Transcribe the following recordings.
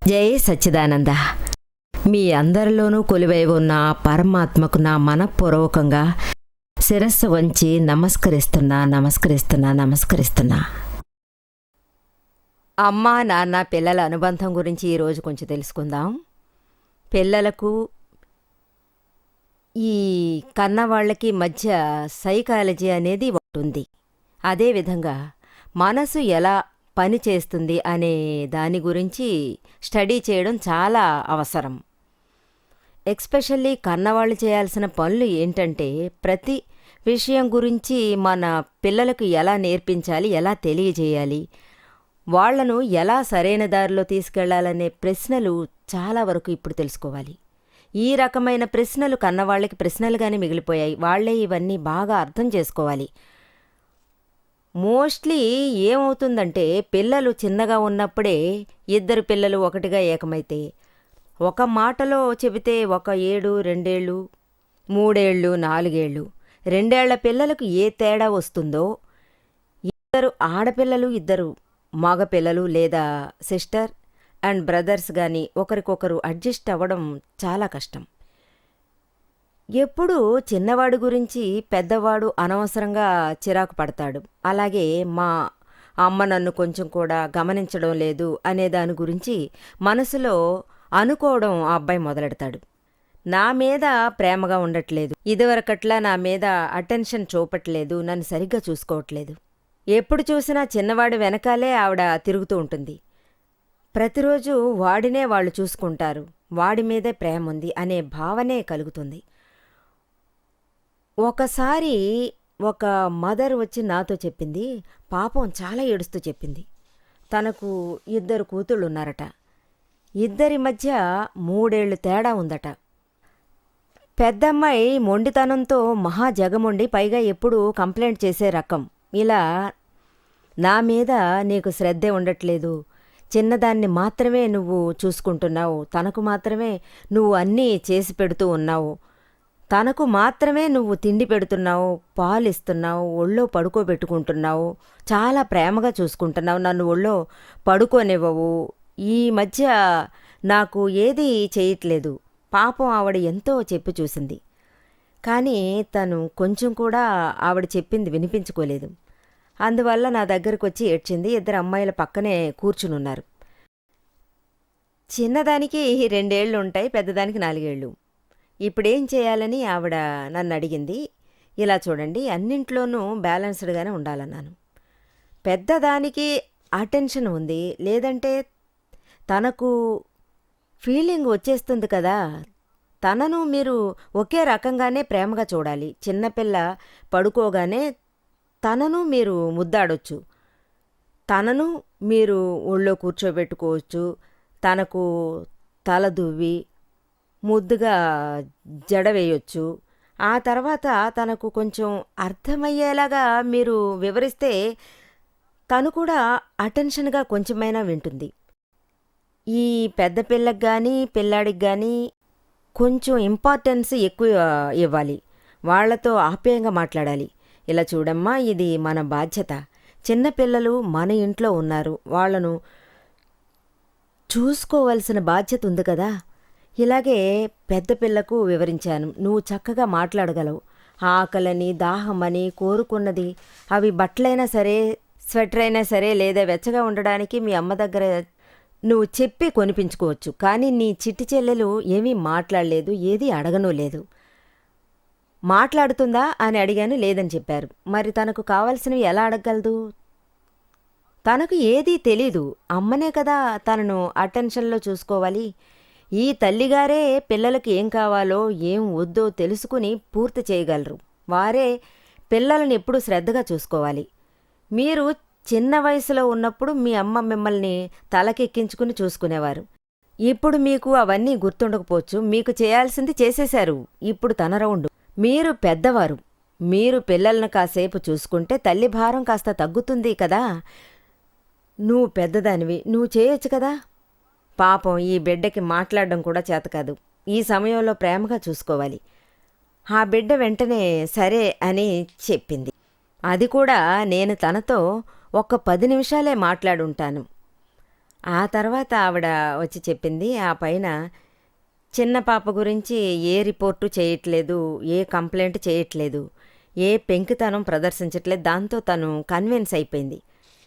జై సచ్చిదానంద. మీ అందరిలోనూ కొలువై ఉన్న పరమాత్మకు నా మనఃపూర్వకంగా శిరస్సు వంచి నమస్కరిస్తున్నా. అమ్మా నాన్న పిల్లల అనుబంధం గురించి ఈరోజు కొంచెం తెలుసుకుందాం. పిల్లలకు ఈ కన్నవాళ్ళకి మధ్య సైకాలజీ అనేది ఉంటుంది. అదేవిధంగా మనసు ఎలా పని చేస్తుంది అనే దాని గురించి స్టడీ చేయడం చాలా అవసరం. ఎక్స్పెషల్లీ కన్నవాళ్ళు చేయాల్సిన పనులు ఏంటంటే, ప్రతి విషయం గురించి మన పిల్లలకు ఎలా నేర్పించాలి, ఎలా తెలియజేయాలి, వాళ్లను ఎలా సరైన దారిలో తీసుకెళ్లాలనే ప్రశ్నలు చాలా వరకు ఇప్పుడు తెలుసుకోవాలి. ఈ రకమైన ప్రశ్నలు కన్నవాళ్ళకి ప్రశ్నలుగానే మిగిలిపోయాయి. వాళ్లే ఇవన్నీ బాగా అర్థం చేసుకోవాలి. మోస్ట్లీ ఏమవుతుందంటే, పిల్లలు చిన్నగా ఉన్నప్పుడే ఇద్దరు పిల్లలు ఒకటిగా ఏకమైతే ఒక మాటలో చెబితే 1 ఏడు 2 ఏళ్ళు 3 ఏళ్ళు 4 ఏళ్ళు 2 ఏళ్ల పిల్లలకు ఏ తేడా వస్తుందో, ఇద్దరు ఆడపిల్లలు ఇద్దరు మగపిల్లలు లేదా సిస్టర్ అండ్ బ్రదర్స్ గాని ఒకరికొకరు అడ్జస్ట్ అవ్వడం చాలా కష్టం. ఎప్పుడూ చిన్నవాడి గురించి పెద్దవాడు అనవసరంగా చిరాకు పడతాడు. అలాగే మా అమ్మ నన్ను కొంచెం కూడా గమనించడం లేదు అనే దాని గురించి మనసులో అనుకోవడం ఆ అబ్బాయి మొదలెడతాడు. నా మీద ప్రేమగా ఉండట్లేదు, ఇదివరకట్లా నా మీద అటెన్షన్ చూపట్లేదు, నన్ను సరిగ్గా చూసుకోవట్లేదు. ఎప్పుడు చూసినా చిన్నవాడి వెనకాలే ఆవిడ తిరుగుతూ ఉంటుంది. ప్రతిరోజు వాడినే వాళ్ళు చూసుకుంటారు, వాడి మీదే ప్రేమ ఉంది అనే భావనే కలుగుతుంది. ఒకసారి ఒక మదర్ వచ్చి నాతో చెప్పింది, పాపం చాలా ఏడుస్తూ చెప్పింది. తనకు 2 కూతుళ్ళున్నారట. ఇద్దరి మధ్య 3 ఏళ్ళు తేడా ఉందట. పెద్దమ్మాయి మొండితనంతో మహా జగమొండి, పైగా ఎప్పుడూ కంప్లైంట్ చేసే రకం. ఇలా నా మీద నీకు శ్రద్ధే ఉండట్లేదు, చిన్నదాన్ని మాత్రమే నువ్వు చూసుకుంటున్నావు, తనకు మాత్రమే నువ్వు అన్నీ చేసి పెడుతూ ఉన్నావు, తనకు మాత్రమే నువ్వు తిండి పెడుతున్నావు, పాలిస్తున్నావు, ఒళ్ళో పడుకోబెట్టుకుంటున్నావు, చాలా ప్రేమగా చూసుకుంటున్నావు, నన్ను ఒళ్ళో పడుకోనివ్వవు, ఈ మధ్య నాకు ఏదీ చేయట్లేదు. పాపం ఆవిడ ఎంతో చెప్పి చూసింది, కానీ తను కొంచెం కూడా ఆవిడ చెప్పింది వినిపించుకోలేదు. అందువల్ల నా దగ్గరకు వచ్చి ఏడ్చింది. 2 అమ్మాయిల పక్కనే కూర్చునున్నారు. చిన్నదానికి 2 ఏళ్ళు ఉంటాయి, పెద్దదానికి 4 ఏళ్ళు. ఇప్పుడేం చేయాలని ఆవిడ నన్ను అడిగింది. ఇలా చూడండి, అన్నింట్లోనూ బ్యాలెన్స్డ్గానే ఉండాలన్నాను. పెద్దదానికి అటెన్షన్ ఉంది, లేదంటే తనకు ఫీలింగ్ వచ్చేస్తుంది కదా, తనను మీరు ఒకే రకంగానే ప్రేమగా చూడాలి. చిన్నపిల్ల పడుకోగానే తనను మీరు ముద్దాడొచ్చు, తనను మీరు ఒళ్ళో కూర్చోబెట్టుకోవచ్చు, తనకు తల దువ్వి ముద్దుగా జడ వేయొచ్చు. ఆ తర్వాత తనకు కొంచెం అర్థమయ్యేలాగా మీరు వివరిస్తే తను కూడా అటెన్షన్గా కొంచెమైనా వింటుంది. ఈ పెద్ద పిల్లకి కానీ పిల్లాడికి కానీ కొంచెం ఇంపార్టెన్స్ ఎక్కువ ఇవ్వాలి, వాళ్లతో ఆప్యాయంగా మాట్లాడాలి. ఇలా చూడమ్మా, ఇది మన బాధ్యత, చిన్నపిల్లలు మన ఇంట్లో ఉన్నారు, వాళ్లను చూసుకోవలసిన బాధ్యత ఉంది కదా. ఇలాగే పెద్ద పిల్లకు వివరించాను. నువ్వు చక్కగా మాట్లాడగలవు, ఆకలని దాహమని కోరుకున్నది, అవి బట్టలైనా సరే స్వెటర్ అయినా సరే లేదా వెచ్చగా ఉండడానికి మీ అమ్మ దగ్గర నువ్వు చెప్పి కొనిపించుకోవచ్చు. కానీ నీ చిట్టి చెల్లెలు ఏమీ మాట్లాడలేదు, ఏదీ అడగనూ లేదు. మాట్లాడుతుందా అని అడిగాను, లేదని చెప్పారు. మరి తనకు కావాల్సినవి ఎలా అడగగలదు? తనకు ఏదీ తెలీదు, అమ్మనే కదా తనను అటెన్షన్లో చూసుకోవాలి. ఈ తల్లిగారే పిల్లలకి ఏం కావాలో ఏం వద్దో తెలుసుకుని పూర్తి చేయగలరు. వారే పిల్లలను ఎప్పుడూ శ్రద్ధగా చూసుకోవాలి. మీరు చిన్న వయసులో ఉన్నప్పుడు మీ అమ్మ మిమ్మల్ని తలకెక్కించుకుని చూసుకునేవారు. ఇప్పుడు మీకు అవన్నీ గుర్తుండకపోవచ్చు, మీకు చేయాల్సింది చేసేశారు, ఇప్పుడు తన రౌండు. మీరు పెద్దవారు, మీరు పిల్లలను కాసేపు చూసుకుంటే తల్లి భారం కాస్త తగ్గుతుంది కదా. నువ్వు పెద్దదానివి, నువ్వు చేయొచ్చు కదా. పాపం ఈ బిడ్డకి మాట్లాడడం కూడా చేతకాదు, ఈ సమయంలో ప్రేమగా చూసుకోవాలి. ఆ బిడ్డ వెంటనే సరే అని చెప్పింది. అది కూడా నేను తనతో 10 నిమిషాలే మాట్లాడుంటాను. ఆ తర్వాత ఆవిడ వచ్చి చెప్పింది, ఆ పైన చిన్న పాప గురించి ఏ రిపోర్టు చేయట్లేదు, ఏ కంప్లైంట్ చేయట్లేదు, ఏ పెంకితనం ప్రదర్శించట్లేదు. దాంతో తను కన్విన్స్ అయిపోయింది.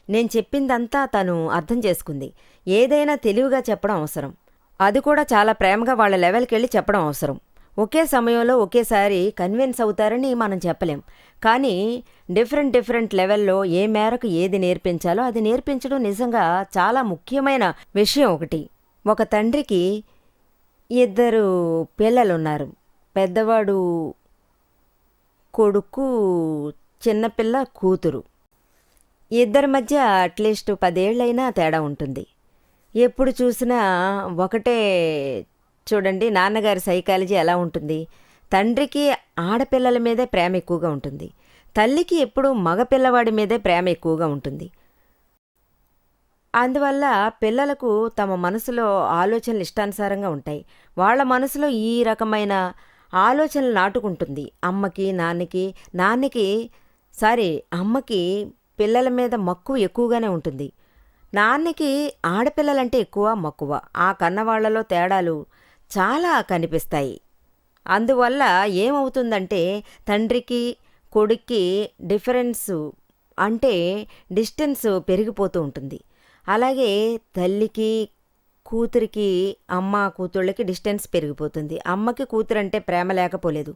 నేను చెప్పిందంతా తను అర్థం చేసుకుంది. ఏదైనా తెలివిగా చెప్పడం అవసరం. అది కూడా చాలా ప్రేమగా వాళ్ళ లెవెల్‌కెళ్ళి చెప్పడం అవసరం. ఒకే సమయంలో ఒకేసారి కన్విన్స్ అవుతారని మనం చెప్పలేం. కానీ డిఫరెంట్ డిఫరెంట్ లెవెల్‌లో ఏ మేరకు ఏది నేర్పించాలో అది నేర్పించడం నిజంగా చాలా ముఖ్యమైన విషయం ఒకటి. ఒక తండ్రికి ఇద్దరు పిల్లలున్నారు. పెద్దవాడు కొడుకు, చిన్నపిల్ల కూతురు. ఇద్దరి మధ్య అట్లీస్ట్ 10 ఏళ్ళైనా తేడా ఉంటుంది. ఎప్పుడు చూసినా ఒకటే. చూడండి నాన్నగారి సైకాలజీ ఎలా ఉంటుంది. తండ్రికి ఆడపిల్లల మీదే ప్రేమ ఎక్కువగా ఉంటుంది. తల్లికి ఎప్పుడూ మగ పిల్లవాడి మీదే ప్రేమ ఎక్కువగా ఉంటుంది. అందువల్ల పిల్లలకు తమ మనసులో ఆలోచనలు ఇష్టానుసారంగా ఉంటాయి. వాళ్ళ మనసులో ఈ రకమైన ఆలోచనలు నాటుకుంటుంది. నాన్నకి సారీ అమ్మకి పిల్లల మీద మక్కువ ఎక్కువగానే ఉంటుంది. నాన్నకి ఆడపిల్లలంటే ఎక్కువ మక్కువ. ఆ కన్నవాళ్లలో తేడాలు చాలా కనిపిస్తాయి. అందువల్ల ఏమవుతుందంటే తండ్రికి కొడుక్కి డిఫరెన్సు అంటే డిస్టెన్స్ పెరిగిపోతూ ఉంటుంది. అలాగే తల్లికి కూతురికి కూతుళ్ళకి డిస్టెన్స్ పెరిగిపోతుంది. అమ్మకి కూతురంటే ప్రేమ లేకపోలేదు.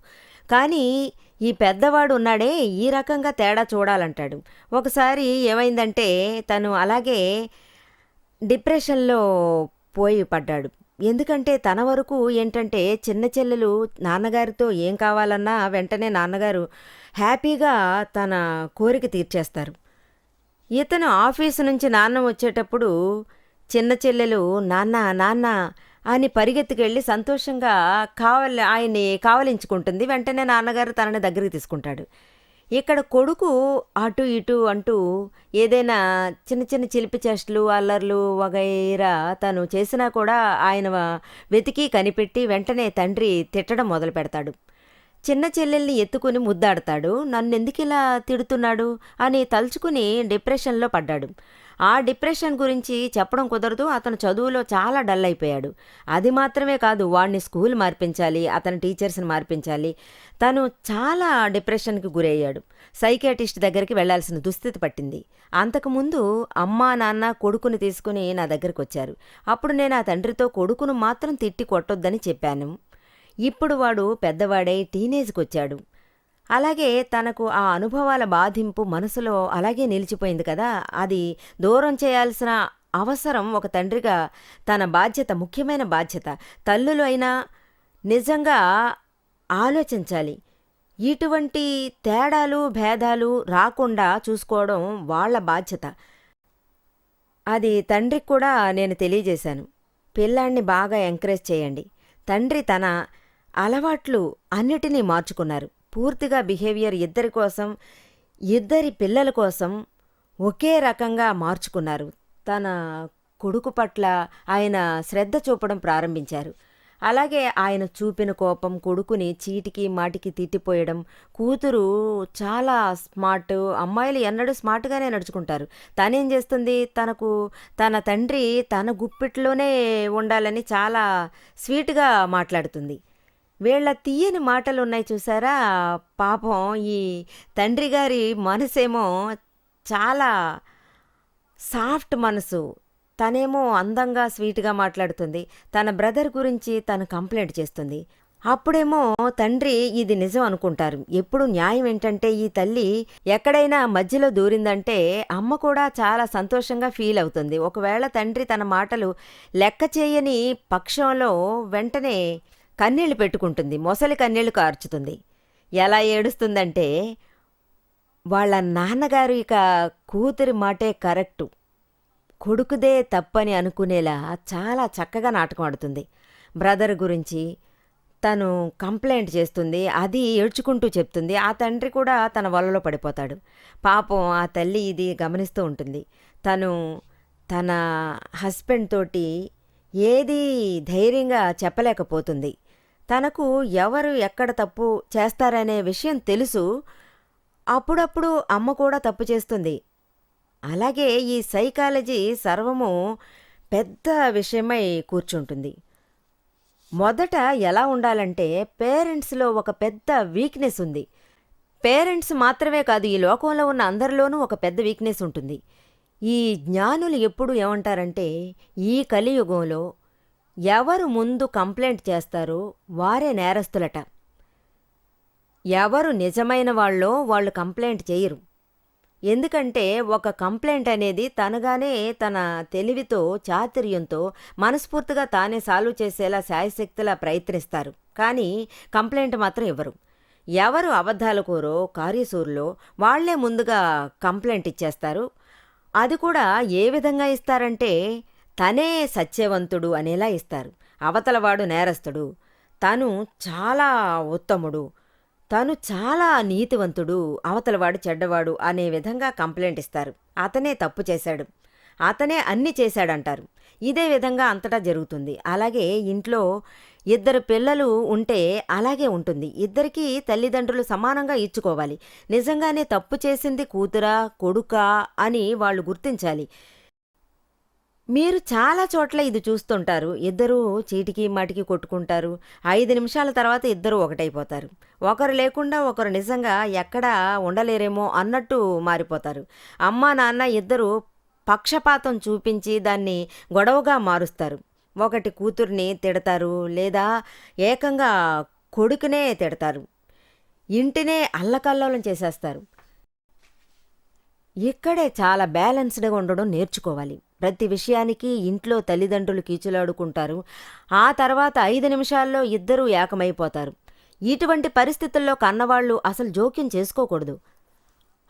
కానీ ఈ పెద్దవాడు ఉన్నాడే ఈ రకంగా తేడా చూడాలంటాడు. ఒకసారి ఏమైందంటే తను అలాగే డిప్రెషన్‌లో పోయి పడ్డాడు. ఎందుకంటే తన వరకు ఏంటంటే చిన్న చెల్లెలు నాన్నగారితో ఏం కావాలన్నా వెంటనే నాన్నగారు హ్యాపీగా తన కోరిక తీర్చేస్తారు. ఇతను ఆఫీసు నుంచి నాన్న వచ్చేటప్పుడు చిన్న చెల్లెలు నాన్న నాన్న అని పరిగెత్తుకెళ్ళి సంతోషంగా ఆయన్ని కావలించుకుంటుంది. వెంటనే నాన్నగారు తనని దగ్గరికి తీసుకుంటాడు. ఇక్కడ కొడుకు అటు ఇటు అంటూ ఏదైనా చిన్న చిన్న చిలిపి చేష్టలు అల్లర్లు వగైరా తను చేసినా కూడా ఆయన వెతికి కనిపెట్టి వెంటనే తండ్రి తిట్టడం మొదలు పెడతాడు. చిన్న చెల్లెల్ని ఎత్తుకుని ముద్దాడతాడు. నన్నెందుకిలా తిడుతున్నాడు అని తలుచుకుని డిప్రెషన్లో పడ్డాడు. ఆ డిప్రెషన్ గురించి చెప్పడం కుదరదు. అతను చదువులో చాలా డల్ అయిపోయాడు. అది మాత్రమే కాదు, వాడిని స్కూల్ మార్పించాలి, అతని టీచర్స్ని మార్పించాలి. తను చాలా డిప్రెషన్కి గురయ్యాడు. సైకియాట్రిస్ట్ దగ్గరికి వెళ్లాల్సిన దుస్థితి పట్టింది. అంతకుముందు అమ్మా నాన్న కొడుకుని తీసుకుని నా దగ్గరికి వచ్చారు. అప్పుడు నేను ఆ తండ్రితో కొడుకును మాత్రం తిట్టి కొట్టొద్దని చెప్పాను. ఇప్పుడు వాడు పెద్దవాడై టీనేజ్కి వచ్చాడు. అలాగే తనకు ఆ అనుభవాల బాధింపు మనసులో అలాగే నిలిచిపోయింది కదా. అది దూరం చేయాల్సిన అవసరం ఒక తండ్రిగా తన బాధ్యత, ముఖ్యమైన బాధ్యత. తల్లులు అయినా నిజంగా ఆలోచించాలి. ఇటువంటి తేడాలు భేదాలు రాకుండా చూసుకోవడం వాళ్ళ బాధ్యత. అది తండ్రికి కూడా నేను తెలియజేశాను. పిల్లాన్ని బాగా ఎంకరేజ్ చేయండి. తండ్రి తన అలవాట్లు అన్నిటినీ మార్చుకున్నారు. పూర్తిగా బిహేవియర్ ఇద్దరి కోసం, ఇద్దరి పిల్లల కోసం ఒకే రకంగా మార్చుకున్నారు. తన కొడుకు పట్ల ఆయన శ్రద్ధ చూపడం ప్రారంభించారు. అలాగే ఆయన చూపిన కోపం కొడుకుని చీటికి మాటికి తిట్టిపోయడం. కూతురు చాలా స్మార్ట్. అమ్మాయిలు ఎన్నడూ స్మార్ట్గానే నడుచుకుంటారు. తనేం చేస్తుంది, తన తండ్రి తన గుప్పిట్లోనే ఉండాలని చాలా స్వీట్గా మాట్లాడుతుంది. వీళ్ళ తీయని మాటలు ఉన్నాయి చూసారా. పాపం ఈ తండ్రి గారి మనసేమో చాలా సాఫ్ట్ మనసు. తనేమో అందంగా స్వీట్గా మాట్లాడుతుంది. తన బ్రదర్ గురించి తను కంప్లైంట్ చేస్తుంది. అప్పుడేమో తండ్రి ఇది నిజం అనుకుంటారు. ఎప్పుడు న్యాయం ఏంటంటే ఈ తల్లి ఎక్కడైనా మధ్యలో దూరిందంటే అమ్మ కూడా చాలా సంతోషంగా ఫీల్ అవుతుంది. ఒకవేళ తండ్రి తన మాటలు లెక్క చేయని పక్షంలో వెంటనే కన్నీళ్లు పెట్టుకుంటుంది. మొసలి కన్నీళ్లు కార్చుతుంది. ఎలా ఏడుస్తుందంటే వాళ్ళ నాన్నగారు ఇక కూతురి మాటే కరెక్టు, కొడుకుదే తప్పని అనుకునేలా చాలా చక్కగా నాటకం ఆడుతుంది. బ్రదర్ గురించి తను కంప్లైంట్ చేస్తుంది. అది ఏడ్చుకుంటూ చెప్తుంది. ఆ తండ్రి కూడా తన వలలో పడిపోతాడు. పాపం ఆ తల్లి ఇది గమనిస్తూ ఉంటుంది. తను తన హస్బెండ్ తోటి ఏదీ ధైర్యంగా చెప్పలేకపోతుంది. తనకు ఎవరు ఎక్కడ తప్పు చేస్తారనే విషయం తెలుసు. అప్పుడప్పుడు అమ్మ కూడా తప్పు చేస్తుంది. అలాగే ఈ సైకాలజీ సర్వము పెద్ద విషయమై కూర్చుంటుంది. మొదట ఎలా ఉండాలంటే పేరెంట్స్‌లో ఒక పెద్ద వీక్‌నెస్ ఉంది. పేరెంట్స్ మాత్రమే కాదు, ఈ లోకంలో ఉన్న అందరిలోనూ ఒక పెద్ద వీక్‌నెస్ ఉంటుంది. ఈ జ్ఞానులు ఎప్పుడు ఏమంటారంటే, ఈ కలియుగంలో ఎవరు ముందు కంప్లెయింట్ చేస్తారో వారే నేరస్తులట. ఎవరు నిజమైన వాళ్ళో వాళ్ళు కంప్లెయింట్ చేయరు. ఎందుకంటే ఒక కంప్లెయింట్ అనేది తనగానే తన తెలివితో, చాతుర్యంతో, మనస్ఫూర్తిగా తానే సాల్వ్ చేసేలా శాయశక్తులా ప్రయత్నిస్తారు. కానీ కంప్లెయింట్ మాత్రం ఇవ్వరు. ఎవరు అబద్ధాలకోరో, కార్యసూరులో వాళ్లే ముందుగా కంప్లెయింట్ ఇచ్చేస్తారు. అది కూడా ఏ విధంగా ఇస్తారంటే, తనే సత్యవంతుడు అనేలా ఇస్తారు. అవతలవాడు నేరస్తుడు, తను చాలా ఉత్తముడు, తను చాలా నీతివంతుడు, అవతలవాడు చెడ్డవాడు అనే విధంగా కంప్లైంట్ ఇస్తారు. అతనే తప్పు చేశాడు, అతనే అన్ని చేశాడంటారు. ఇదే విధంగా అంతటా జరుగుతుంది. అలాగే ఇంట్లో ఇద్దరు పిల్లలు ఉంటే అలాగే ఉంటుంది. ఇద్దరికీ తల్లిదండ్రులు సమానంగా ఇచ్చుకోవాలి. నిజంగానే తప్పు చేసింది కూతురా, కొడుకా అని వాళ్ళు గుర్తించాలి. మీరు చాలా చోట్ల ఇది చూస్తుంటారు. ఇద్దరూ చీటికి మాటికి కొట్టుకుంటారు. 5 నిమిషాల తర్వాత ఇద్దరూ ఒకటైపోతారు. ఒకరు లేకుండా ఒకరు నిజంగా ఎక్కడా ఉండలేరేమో అన్నట్టు మారిపోతారు. అమ్మా నాన్న ఇద్దరూ పక్షపాతం చూపించి దాన్ని గొడవగా మారుస్తారు. ఒకటి కూతుర్ని తిడతారు, లేదా ఏకంగా కొడుకునే తిడతారు. ఇంటినే అల్లకల్లోలం చేసేస్తారు. ఇక్కడే చాలా బ్యాలెన్స్డ్గా ఉండడం నేర్చుకోవాలి. ప్రతి విషయానికి ఇంట్లో తల్లిదండ్రులు కీచులాడుకుంటారు. ఆ తర్వాత 5 నిమిషాల్లో ఇద్దరూ ఏకమైపోతారు. ఇటువంటి పరిస్థితుల్లో కన్నవాళ్లు అసలు జోక్యం చేసుకోకూడదు.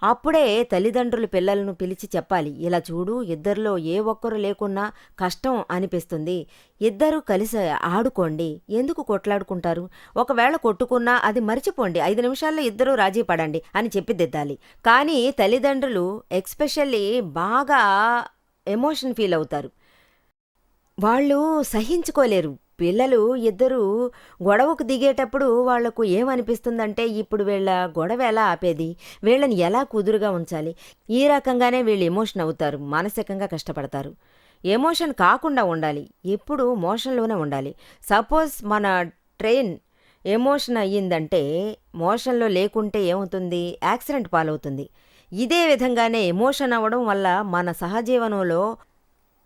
అప్పుడే తల్లిదండ్రులు పిల్లలను పిలిచి చెప్పాలి, ఇలా చూడు, ఇద్దరిలో ఏ ఒక్కరు లేకున్నా కష్టం అనిపిస్తుంది, ఇద్దరూ కలిసి ఆడుకోండి, ఎందుకు కొట్లాడుకుంటారు, ఒకవేళ కొట్టుకున్నా అది మర్చిపోండి, 5 నిమిషాల్లో ఇద్దరూ రాజీ పడండి అని చెప్పి దిద్దాలి. కానీ తల్లిదండ్రులు ఎక్స్పెషల్లీ బాగా ఎమోషన్ ఫీల్ అవుతారు. వాళ్ళు సహించుకోలేరు. పిల్లలు ఇద్దరూ గొడవకు దిగేటప్పుడు వాళ్లకు ఏమనిపిస్తుందంటే, ఇప్పుడు వీళ్ళ గొడవ ఎలా ఆపేది, వీళ్ళని ఎలా కుదురుగా ఉంచాలి, ఈ రకంగానే వీళ్ళు ఎమోషన్ అవుతారు, మానసికంగా కష్టపడతారు. ఎమోషన్ కాకుండా ఉండాలి, ఎప్పుడు మోషన్లోనే ఉండాలి. సపోజ్ మన ట్రైన్ ఎమోషన్ అయ్యిందంటే, మోషన్లో లేకుంటే ఏమవుతుంది, యాక్సిడెంట్ పాలవుతుంది. ఇదే విధంగానే ఎమోషన్ అవ్వడం వల్ల మన సహజీవనంలో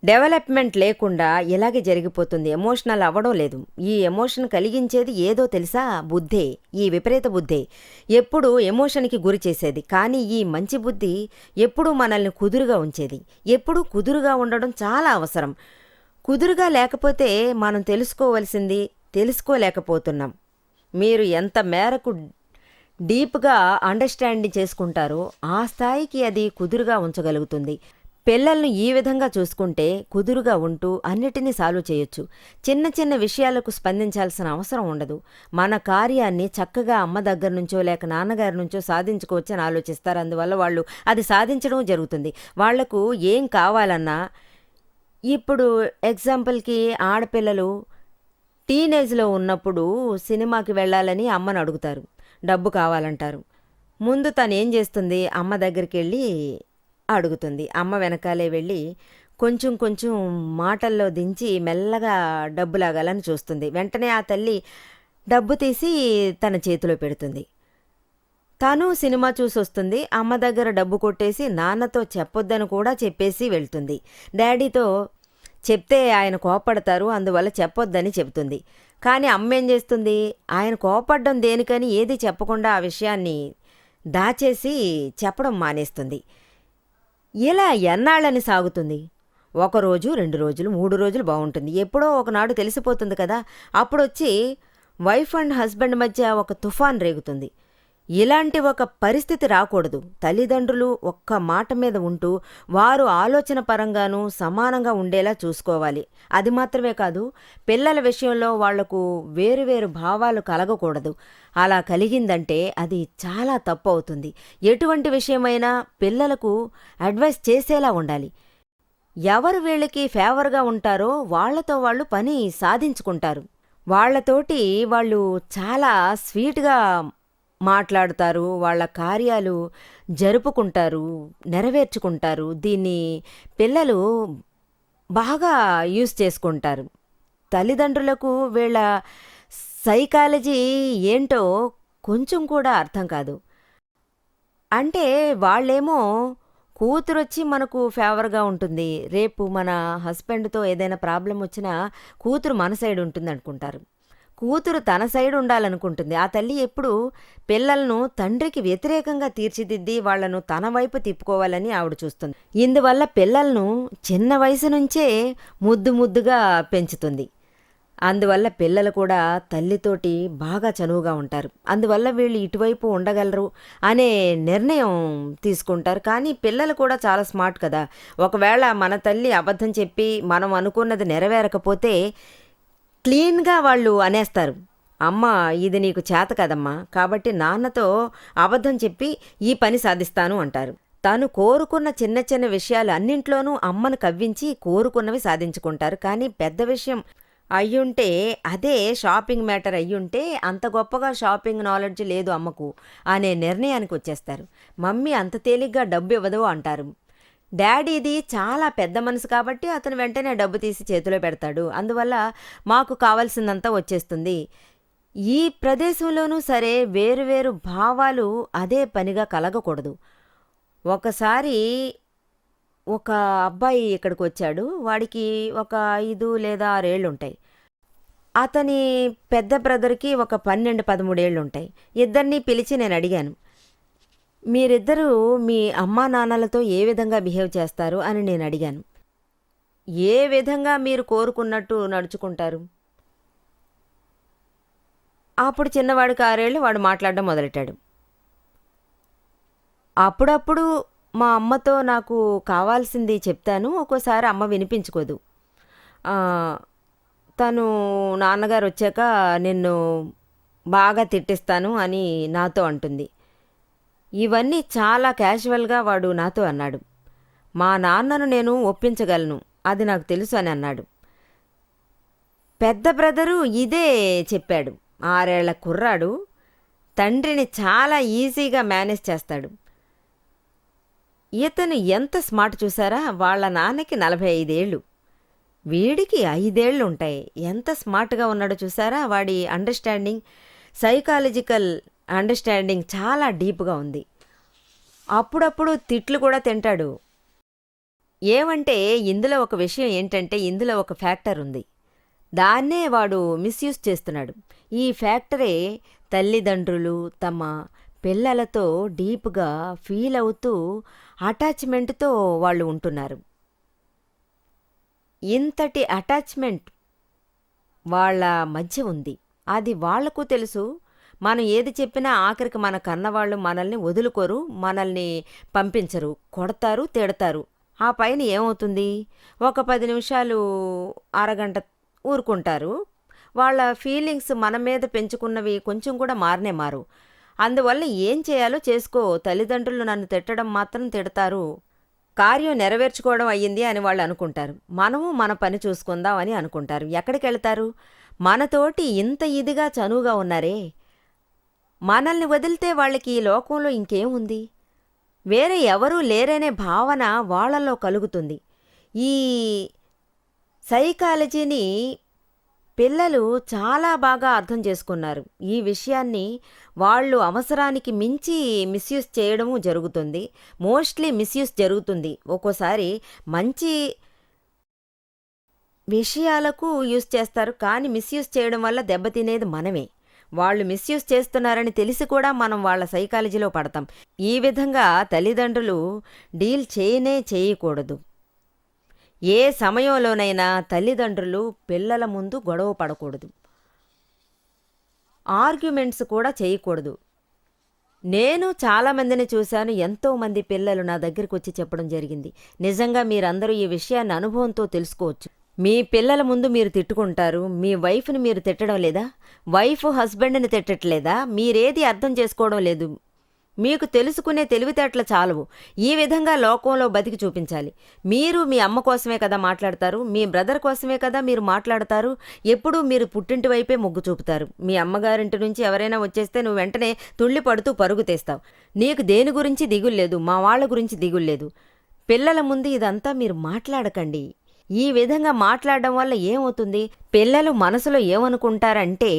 డెవలప్మెంట్ లేకుండా ఇలాగే జరిగిపోతుంది. ఎమోషనల్ అవ్వడం లేదు. ఈ ఎమోషన్ కలిగించేది ఏదో తెలుసా, బుద్ధే, ఈ విపరీత బుద్ధే ఎప్పుడు ఎమోషన్కి గురి చేసేది. కానీ ఈ మంచి బుద్ధి ఎప్పుడూ మనల్ని కుదురుగా ఉంచేది. ఎప్పుడూ కుదురుగా ఉండడం చాలా అవసరం. కుదురుగా లేకపోతే మనం తెలుసుకోవలసింది తెలుసుకోలేకపోతున్నాం. మీరు ఎంత మేరకు డీప్గా అండర్స్టాండింగ్ చేసుకుంటారో ఆ స్థాయికి అది కుదురుగా ఉంచగలుగుతుంది. పిల్లల్ని ఈ విధంగా చూసుకుంటే కుదురుగా ఉంటూ అన్నిటినీ సాల్వ్ చేయొచ్చు. చిన్న చిన్న విషయాలకు స్పందించాల్సిన అవసరం ఉండదు. మన కార్యాన్ని చక్కగా అమ్మ దగ్గర నుంచో లేక నాన్నగారి నుంచో సాధించుకోవచ్చని ఆలోచిస్తారు. అందువల్ల వాళ్ళు అది సాధించడం జరుగుతుంది. వాళ్లకు ఏం కావాలన్నా, ఇప్పుడు ఎగ్జాంపుల్కి ఆడపిల్లలు టీనేజ్లో ఉన్నప్పుడు సినిమాకి వెళ్ళాలని అమ్మని అడుగుతారు, డబ్బు కావాలంటారు. ముందు తను ఏం చేస్తుంది, అమ్మ దగ్గరికి వెళ్ళి అడుగుతుంది. అమ్మ వెనకాలే వెళ్ళి కొంచెం కొంచెం మాటల్లో దించి మెల్లగా డబ్బు లాగాలని చూస్తుంది. వెంటనే ఆ తల్లి డబ్బు తీసి తన చేతిలో పెడుతుంది. తను సినిమా చూసొస్తుంది. అమ్మ దగ్గర డబ్బు కొట్టేసి నాన్నతో చెప్పొద్దని కూడా చెప్పేసి వెళ్తుంది. డాడీతో చెప్తే ఆయన కోపడతారు, అందువల్ల చెప్పొద్దని చెబుతుంది. కానీ అమ్మ ఏం చేస్తుంది, ఆయన కోపడ్డం దేనికని ఏది చెప్పకుండా ఆ విషయాన్ని దాచేసి చెప్పడం మానేస్తుంది. ఇలా ఎన్నాళ్ళని సాగుతుంది? 1 రోజు, 2 రోజులు, 3 రోజులు బాగుంటుంది. ఎప్పుడో ఒకనాడు తెలిసిపోతుంది కదా. అప్పుడొచ్చి వైఫ్ అండ్ హస్బెండ్ మధ్య ఒక తుఫాన్ రేగుతుంది. ఇలాంటి ఒక పరిస్థితి రాకూడదు. తల్లిదండ్రులు ఒక్క మాట మీద ఉంటూ వారు ఆలోచన పరంగానూ సమానంగా ఉండేలా చూసుకోవాలి. అది మాత్రమే కాదు, పిల్లల విషయంలో వాళ్లకు వేరువేరు భావాలు కలగకూడదు. అలా కలిగిందంటే అది చాలా తప్పు అవుతుంది. ఎటువంటి విషయమైనా పిల్లలకు అడ్వైస్ చేసేలా ఉండాలి. ఎవరు వీళ్ళకి ఫేవర్గా ఉంటారో వాళ్లతో వాళ్ళు పని సాధించుకుంటారు. వాళ్లతోటి వాళ్ళు చాలా స్వీట్గా మాట్లాడుతారు, వాళ్ళ కార్యాలు జరుపుకుంటారు, నెరవేర్చుకుంటారు. దీన్ని పిల్లలు బాగా యూజ్ చేసుకుంటారు. తల్లిదండ్రులకు వీళ్ళ సైకాలజీ ఏంటో కొంచెం కూడా అర్థం కాదు. అంటే వాళ్ళేమో కూతురొచ్చి మనకు ఫేవర్‌గా ఉంటుంది. రేపు మన హస్బెండ్‌తో ఏదైనా ప్రాబ్లమ్ వచ్చినా కూతురు మన సైడ్ ఉంటుందనుకుంటారు. కూతురు తన సైడ్ ఉండాలనుకుంటుంది. ఆ తల్లి ఎప్పుడూ పిల్లలను తండ్రికి వ్యతిరేకంగా తీర్చిదిద్ది వాళ్ళను తన వైపు తిప్పుకోవాలని ఆవిడ చూస్తుంది. ఇందువల్ల పిల్లలను చిన్న వయసు నుంచే ముద్దు ముద్దుగా పెంచుతుంది. అందువల్ల పిల్లలు కూడా తల్లితోటి బాగా చనువుగా ఉంటారు. అందువల్ల వీళ్ళు ఇటువైపు ఉండగలరు అనే నిర్ణయం తీసుకుంటారు. కానీ పిల్లలు కూడా చాలా స్మార్ట్ కదా! ఒకవేళ మన తల్లి అబద్ధం చెప్పి మనం అనుకున్నది నెరవేరకపోతే క్లీన్‌గా వాళ్ళు అనేస్తారు. "అమ్మ ఇది నీకు చేత కదమ్మా! కాబట్టి నాన్నతో అబద్ధం చెప్పి ఈ పని సాధిస్తాను" అంటారు. తను కోరుకున్న చిన్న చిన్న విషయాలు అన్నింట్లోనూ అమ్మను కవ్వించి కోరుకున్నవి సాధించుకుంటారు. కానీ పెద్ద విషయం అయ్యుంటే అదే షాపింగ్ మ్యాటర్ అయ్యుంటే అంత గొప్పగా షాపింగ్ నాలెడ్జ్ లేదు అమ్మకు అనే నిర్ణయానికి వచ్చేస్తారు. మమ్మీ అంత తేలిగ్గా డబ్బు ఇవ్వదు అంటారు. డాడీది చాలా పెద్ద మనసు కాబట్టి అతను వెంటనే డబ్బు తీసి చేతిలో పెడతాడు. అందువల్ల మాకు కావాల్సిందంతా వచ్చేస్తుంది. ఈ ప్రదేశంలోనూ సరే వేరు వేరు భావాలు అదే పనిగా కలగకూడదు. ఒకసారి ఒక అబ్బాయి ఇక్కడికి వచ్చాడు. వాడికి ఒక 5 లేదా 6 ఏళ్లుంటాయి. అతని పెద్ద బ్రదర్‌కి ఒక 12, 13 ఏళ్లుంటాయి. ఇద్దరిని పిలిచి నేను అడిగాను. మీరిద్దరూ మీ అమ్మా నాన్నలతో ఏ విధంగా బిహేవ్ చేస్తారు అని నేను అడిగాను. ఏ విధంగా మీరు కోరుకున్నట్టు నడుచుకుంటారు? అప్పుడు చిన్నవాడికి 6 ఏళ్ళు వాడు మాట్లాడడం మొదలెట్టాడు. అప్పుడప్పుడు మా అమ్మతో నాకు కావాల్సింది చెప్తాను. ఒక్కోసారి అమ్మ వినిపించుకోదు. ఆ, తను నాన్నగారు వచ్చాక నిన్ను బాగా తిట్టిస్తాను అని నాతో అంటుంది. ఇవన్నీ చాలా క్యాజువల్గా వాడు నాతో అన్నాడు. మా నాన్నను నేను ఒప్పించగలను, అది నాకు తెలుసు అని అన్నాడు. పెద్ద బ్రదరు ఇదే చెప్పాడు. 6 ఏళ్ల కుర్రాడు తండ్రిని చాలా ఈజీగా మేనేజ్ చేస్తాడు. ఇతను ఎంత స్మార్ట్ చూసారా? వాళ్ళ నాన్నకి 45 ఏళ్ళు, వీడికి 5 ఏళ్ళు ఉంటాయి. ఎంత స్మార్ట్గా ఉన్నాడో చూసారా? వాడి అండర్స్టాండింగ్, సైకాలజికల్ అండర్స్టాండింగ్ చాలా డీప్గా ఉంది. అప్పుడప్పుడు తిట్లు కూడా తింటాడు. ఏమంటే ఇందులో ఒక విషయం ఏంటంటే ఇందులో ఒక ఫ్యాక్టర్ ఉంది. దాన్నే వాడు మిస్యూజ్ చేస్తున్నాడు. ఈ ఫ్యాక్టరే తల్లిదండ్రులు తమ పిల్లలతో డీప్గా ఫీల్ అవుతూ అటాచ్మెంట్తో వాళ్ళు ఉంటున్నారు. ఇంతటి అటాచ్మెంట్ వాళ్ళ మధ్య ఉంది. అది వాళ్లకు తెలుసు. మనం ఏది చెప్పినా ఆఖరికి మన కన్నవాళ్ళు మనల్ని వదులుకోరు, మనల్ని పంపించరు, కొడతారు, తిడతారు. ఆ పైన ఏమవుతుంది? ఒక 10 నిమిషాలు, అరగంట ఊరుకుంటారు. వాళ్ళ ఫీలింగ్స్ మన మీద పెంచుకున్నవి కొంచెం కూడా మారనే మారు. అందువల్ల ఏం చేయాలో చేసుకో. తల్లిదండ్రులు నన్ను తిట్టడం మాత్రం తిడతారు, కార్యం నెరవేర్చుకోవడం అయ్యింది అని వాళ్ళు అనుకుంటారు. మనము మన పని చూసుకుందాం అని అనుకుంటారు. ఎక్కడికి వెళ్తారు? మనతోటి ఇంత ఇదిగా చనువుగా ఉన్నారే, మనల్ని వదిలితే వాళ్ళకి ఈ లోకంలో ఇంకేముంది? వేరే ఎవరూ లేరనే భావన వాళ్ళల్లో కలుగుతుంది. ఈ సైకాలజీని పిల్లలు చాలా బాగా అర్థం చేసుకున్నారు. ఈ విషయాన్ని వాళ్ళు అవసరానికి మించి మిస్యూజ్ చేయడము జరుగుతుంది. మోస్ట్లీ మిస్యూజ్ జరుగుతుంది. ఒక్కోసారి మంచి విషయాలకు యూజ్ చేస్తారు, కానీ మిస్యూజ్ చేయడం వల్ల దెబ్బతినేది మనమే. వాళ్ళు మిస్యూజ్ చేస్తున్నారని తెలిసి కూడా మనం వాళ్ళ సైకాలజీలో పడతాం. ఈ విధంగా తల్లిదండ్రులు డీల్ చేయకూడదు. ఏ సమయంలోనైనా తల్లిదండ్రులు పిల్లల ముందు గొడవ పడకూడదు, ఆర్గ్యుమెంట్స్ కూడా చేయకూడదు. నేను చాలామందిని చూశాను. ఎంతోమంది పిల్లలు నా దగ్గరికి వచ్చి చెప్పడం జరిగింది. నిజంగా మీరందరూ ఈ విషయాన్ని అనుభవంతో తెలుసుకోవచ్చు. మీ పిల్లల ముందు మీరు తిట్టుకుంటారు, మీ వైఫ్ని మీరు తిట్టడం లేదా? వైఫ్ హస్బెండ్ని తిట్టట్లేదా? మీరేది అర్థం చేసుకోవడం లేదు. మీకు తెలుసుకునే తెలివితేటలు చాలవు. ఈ విధంగా లోకంలో బతికి చూపించాలి. మీరు మీ అమ్మ కోసమే కదా మాట్లాడతారు, మీ బ్రదర్ కోసమే కదా మీరు మాట్లాడతారు. ఎప్పుడూ మీరు పుట్టింటి వైపే మొగ్గు చూపుతారు. మీ అమ్మగారింటి నుంచి ఎవరైనా వచ్చేస్తే నువ్వు వెంటనే తుళ్ళి పడుతూ పరుగు తీస్తావు. నీకు దేని గురించి దిగుల్లేదు, మా వాళ్ళ గురించి దిగుల్లేదు. పిల్లల ముందు ఇదంతా మీరు మాట్లాడకండి. ఈ విధంగా మాట్లాడడం వల్ల ఏమవుతుంది? పిల్లలు మనసులో ఏమనుకుంటారంటే,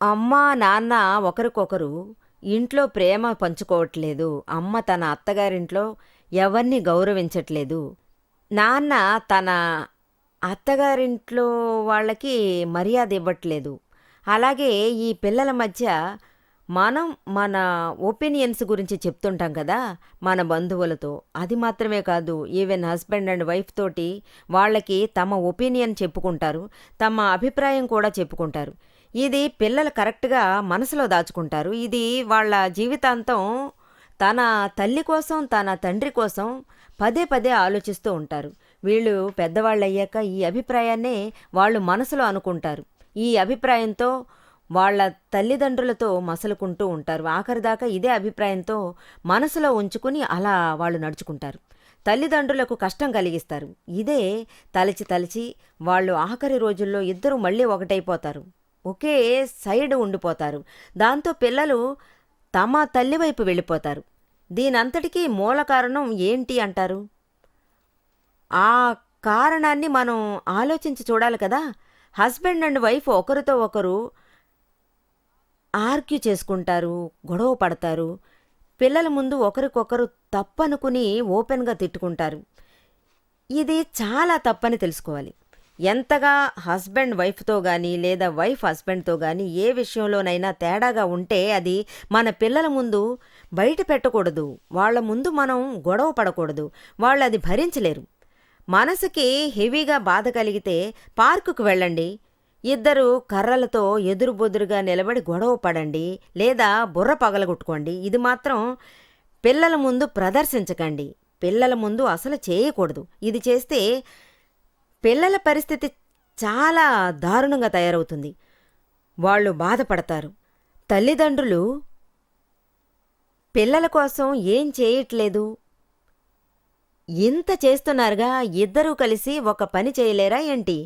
అమ్మా, నాన్న ఒకరికొకరు ఇంట్లో ప్రేమ పంచుకోవట్లేదు. అమ్మ తన అత్తగారింట్లో ఎవరిని గౌరవించట్లేదు. నాన్న తన అత్తగారింట్లో వాళ్ళకి మర్యాద ఇవ్వట్లేదు. అలాగే ఈ పిల్లల మధ్య మనం మన ఒపీనియన్స్ గురించి చెప్తుంటాం కదా మన బంధువులతో. అది మాత్రమే కాదు, ఈవెన్ హస్బెండ్ అండ్ వైఫ్ తోటి వాళ్ళకి తమ ఒపీనియన్ చెప్పుకుంటారు, తమ అభిప్రాయం కూడా చెప్పుకుంటారు. ఇది పిల్లలు కరెక్ట్గా మనసులో దాచుకుంటారు. ఇది వాళ్ళ జీవితాంతం తన తల్లి కోసం తన తండ్రి కోసం పదే పదే ఆలోచిస్తూ ఉంటారు. వీళ్ళు పెద్దవాళ్ళయ్యాక ఈ అభిప్రాయాన్నే వాళ్ళు మనసులో అనుకుంటారు. ఈ అభిప్రాయంతో వాళ్ళ తల్లిదండ్రులతో మసలుకుంటూ ఉంటారు. ఆఖరిదాకా ఇదే అభిప్రాయంతో మనసులో ఉంచుకుని అలా వాళ్ళు నడుచుకుంటారు. తల్లిదండ్రులకు కష్టం కలిగిస్తారు. ఇదే తలచి తలచి వాళ్ళు ఆఖరి రోజుల్లో ఇద్దరు మళ్ళీ ఒకటైపోతారు, ఒకే సైడ్ ఉండిపోతారు. దాంతో పిల్లలు తమ తల్లి వైపు వెళ్ళిపోతారు. దీనంతటికీ మూల కారణం ఏంటి అంటారు? ఆ కారణాన్ని మనం ఆలోచించి చూడాలి కదా. హస్బెండ్ అండ్ వైఫ్ ఒకరితో ఒకరు ఆర్గ్యూ చేసుకుంటారు, గొడవ పడతారు. పిల్లల ముందు ఒకరికొకరు తప్పనుకుని ఓపెన్గా తిట్టుకుంటారు. ఇది చాలా తప్పని తెలుసుకోవాలి. ఎంతగా హస్బెండ్ వైఫ్తో కానీ లేదా వైఫ్ హస్బెండ్తో కానీ ఏ విషయంలోనైనా తేడాగా ఉంటే అది మన పిల్లల ముందు బయట పెట్టకూడదు. వాళ్ళ ముందు మనం గొడవ పడకూడదు. వాళ్ళు అది భరించలేరు. మనసుకి హెవీగా బాధ కలిగితే పార్కుకు వెళ్ళండి. ఇద్దరు కర్రలతో ఎదురుబొదురుగా నిలబడి గొడవ పడండి, లేదా బుర్ర పగలగొట్టుకోండి. ఇది మాత్రం పిల్లల ముందు ప్రదర్శించకండి. పిల్లల ముందు అసలు చేయకూడదు. ఇది చేస్తే పిల్లల పరిస్థితి చాలా దారుణంగా తయారవుతుంది. వాళ్ళు బాధపడతారు. తల్లిదండ్రులు పిల్లల కోసం ఏం చేయట్లేదు, ఇంత చేస్తున్నారుగా, ఇద్దరూ కలిసి ఒక పని చేయలేరా ఏంటి?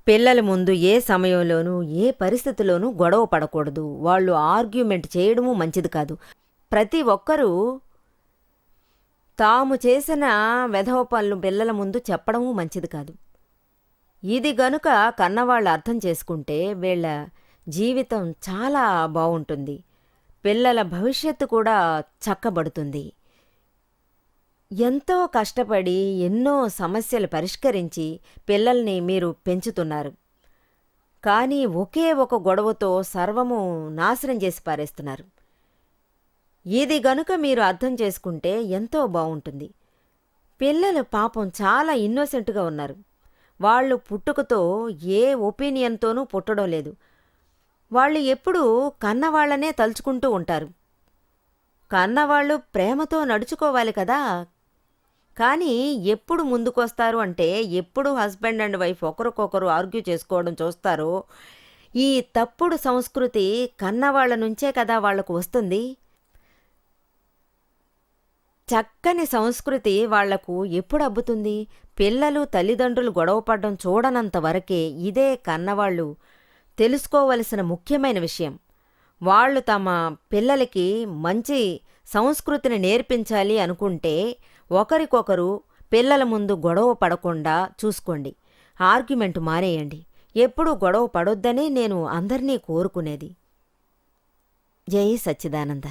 పిల్లల ముందు ఏ సమయంలోనూ ఏ పరిస్థితిలోనూ గొడవ పడకూడదు. వాళ్ళు ఆర్గ్యుమెంట్ చేయడము మంచిది కాదు. ప్రతి ఒక్కరూ తాము చేసిన వెధవ పనులు పిల్లల ముందు చెప్పడము మంచిది కాదు. ఇది గనుక కన్నవాళ్ళు అర్థం చేసుకుంటే వీళ్ళ జీవితం చాలా బావుంటుంది. పిల్లల భవిష్యత్తు కూడా చక్కబడుతుంది. ఎంతో కష్టపడి ఎన్నో సమస్యలు పరిష్కరించి పిల్లల్ని మీరు పెంచుతున్నారు. కానీ ఒకే ఒక గొడవతో సర్వము నాశనం చేసి పారేస్తున్నారు. ఇది గనుక మీరు అర్థం చేసుకుంటే ఎంతో బావుంటుంది. పిల్లలు పాపం చాలా ఇన్నోసెంట్గా ఉన్నారు. వాళ్ళు పుట్టుకతో ఏ ఒపీనియన్తోనూ పుట్టడం లేదు. వాళ్ళు ఎప్పుడూ కన్నవాళ్లనే తలుచుకుంటూ ఉంటారు. కన్నవాళ్ళు ప్రేమతో నడుచుకోవాలి కదా. కానీ ఎప్పుడు ముందుకొస్తారు అంటే, ఎప్పుడు హస్బెండ్ అండ్ వైఫ్ ఒకరికొకరు ఆర్గ్యూ చేసుకోవడం చూస్తారో, ఈ తప్పుడు సంస్కృతి కన్నవాళ్ల నుంచే కదా వాళ్లకు వస్తుంది. చక్కని సంస్కృతి వాళ్లకు ఎప్పుడు అబ్బుతుంది? పిల్లలు తల్లిదండ్రులు గొడవపడ్డం చూడనంత వరకే. ఇదే కన్నవాళ్లు తెలుసుకోవలసిన ముఖ్యమైన విషయం. వాళ్ళు తమ పిల్లలకి మంచి సంస్కృతిని నేర్పించాలి అనుకుంటే ఒకరికొకరు పిల్లల ముందు గొడవ పడకుండా చూసుకోండి. ఆర్గ్యుమెంట్ మానేయండి. ఎప్పుడూ గొడవ పడొద్దనే నేను అందరినీ కోరుకునేది. జై సచ్చిదానంద.